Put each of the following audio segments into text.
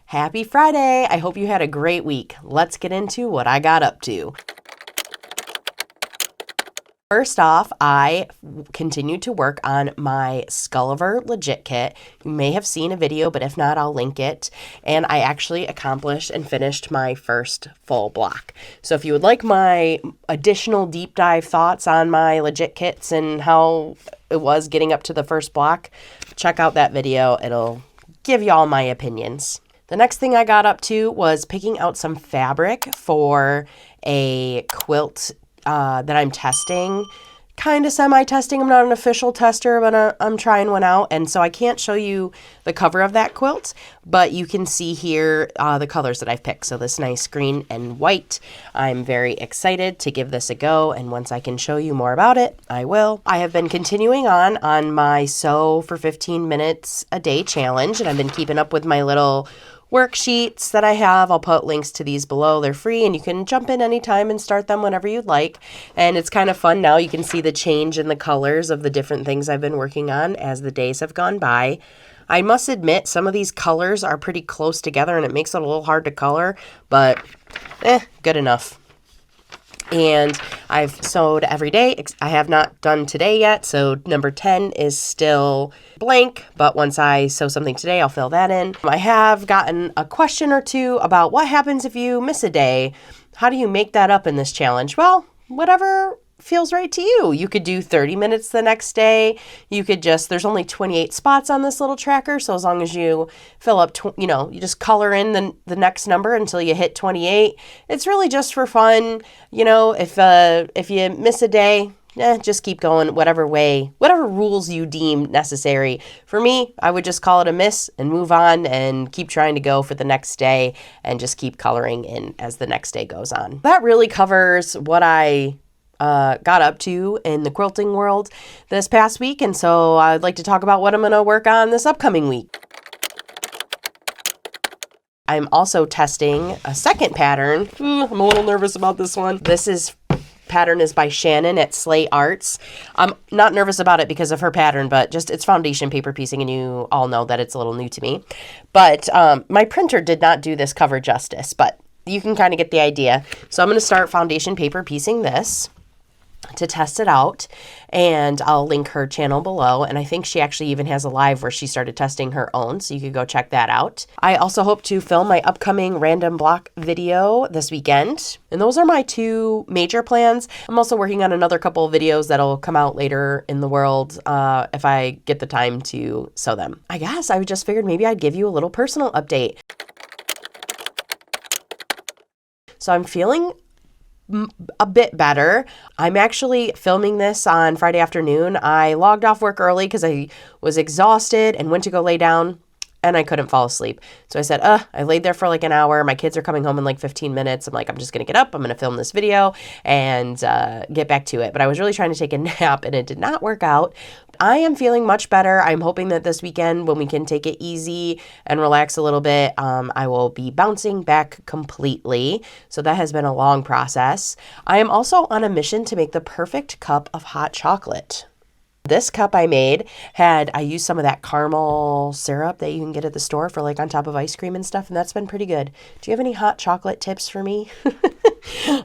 Happy Friday. I hope you had a great week. Let's get into what I got up to. First off, I continued to work on my Sculliver Legit Kit. You may have seen a video, but if not, I'll link it. And I actually accomplished and finished my first full block. So if you would like my additional deep dive thoughts on my Legit Kits and how it was getting up to the first block, check out that video. It'll give you all my opinions. The next thing I got up to was picking out some fabric for a quilt that I'm testing, kind of semi-testing. I'm not an official tester, but I'm trying one out. And so I can't show you the cover of that quilt, but you can see here the colors that I've picked. So this nice green and white. I'm very excited to give this a go. And once I can show you more about it, I will. I have been continuing on my sew for 15 minutes a day challenge, and I've been keeping up with my little worksheets that I have. I'll put links to these below. They're free and you can jump in anytime and start them whenever you'd like. And it's kind of fun now. You can see the change in the colors of the different things I've been working on as the days have gone by. I must admit some of these colors are pretty close together and it makes it a little hard to color, but good enough. And I've sewed every day. I have not done today yet, so number 10 is still blank, but once I sew something today, I'll fill that in. I have gotten a question or two about what happens if you miss a day. How do you make that up in this challenge? Well, whatever feels right to you. You could do 30 minutes the next day. You could there's only 28 spots on this little tracker, so as long as you fill up, you just color in the next number until you hit 28. It's really just for fun. If you miss a day, just keep going whatever rules you deem necessary. For me, I would just call it a miss and move on and keep trying to go for the next day and just keep coloring in as the next day goes on. That really covers what I got up to in the quilting world this past week, and so I'd like to talk about what I'm going to work on this upcoming week. I'm also testing a second pattern. I'm a little nervous about this one. Pattern is by Shannon at Slay Arts. I'm not nervous about it because of her pattern, but just it's foundation paper piecing, and you all know that it's a little new to me. But my printer did not do this cover justice, but you can kind of get the idea. So I'm going to start foundation paper piecing this to test it out, and I'll link her channel below, and I think she actually even has a live where she started testing her own, so you could go check that out. I also hope to film my upcoming random block video this weekend, and those are my two major plans. I'm also working on another couple of videos that'll come out later in the world if I get the time to sew them. I guess I just figured maybe I'd give you a little personal update. So I'm feeling a bit better. I'm actually filming this on Friday afternoon. I logged off work early because I was exhausted and went to go lay down and I couldn't fall asleep. So I said, I laid there for like an hour. My kids are coming home in like 15 minutes. I'm like, I'm just going to get up. I'm going to film this video and get back to it. But I was really trying to take a nap and it did not work out. I am feeling much better. I'm hoping that this weekend, when we can take it easy and relax a little bit, I will be bouncing back completely. So that has been a long process. I am also on a mission to make the perfect cup of hot chocolate. This cup I made I used some of that caramel syrup that you can get at the store for like on top of ice cream and stuff, and that's been pretty good. Do you have any hot chocolate tips for me?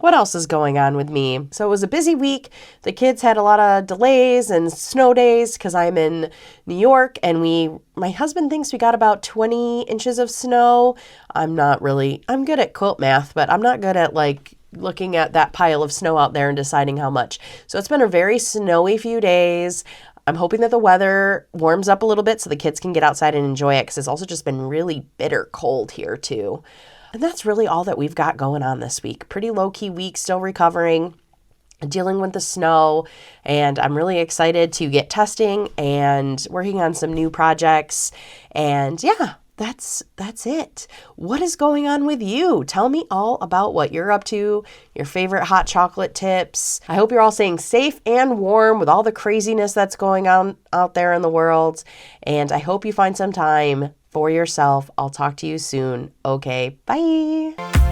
What else is going on with me? So it was a busy week. The kids had a lot of delays and snow days because I'm in New York, and my husband thinks we got about 20 inches of snow. I'm good at quilt math, but I'm not good at looking at that pile of snow out there and deciding how much. So it's been a very snowy few days. I'm hoping that the weather warms up a little bit so the kids can get outside and enjoy it, because it's also just been really bitter cold here too. And that's really all that we've got going on this week. Pretty low-key week, still recovering, dealing with the snow, and I'm really excited to get testing and working on some new projects. And yeah, that's it. What is going on with you? Tell me all about what you're up to, your favorite hot chocolate tips. I hope you're all staying safe and warm with all the craziness that's going on out there in the world. And I hope you find some time for yourself. I'll talk to you soon. Okay, bye.